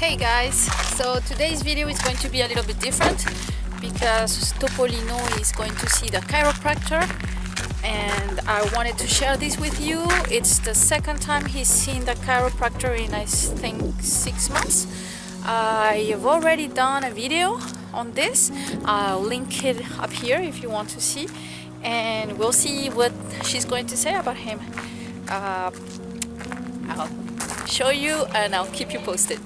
Hey guys, so today's video is going to be a little bit different because Topolino is going to see the chiropractor and I wanted to share this with you. It's the second time he's seen the chiropractor in I think 6 months. I have already done a video on this. I'll link it up here if you want to see, and we'll see what she's going to say about him. I'll show you and I'll keep you posted.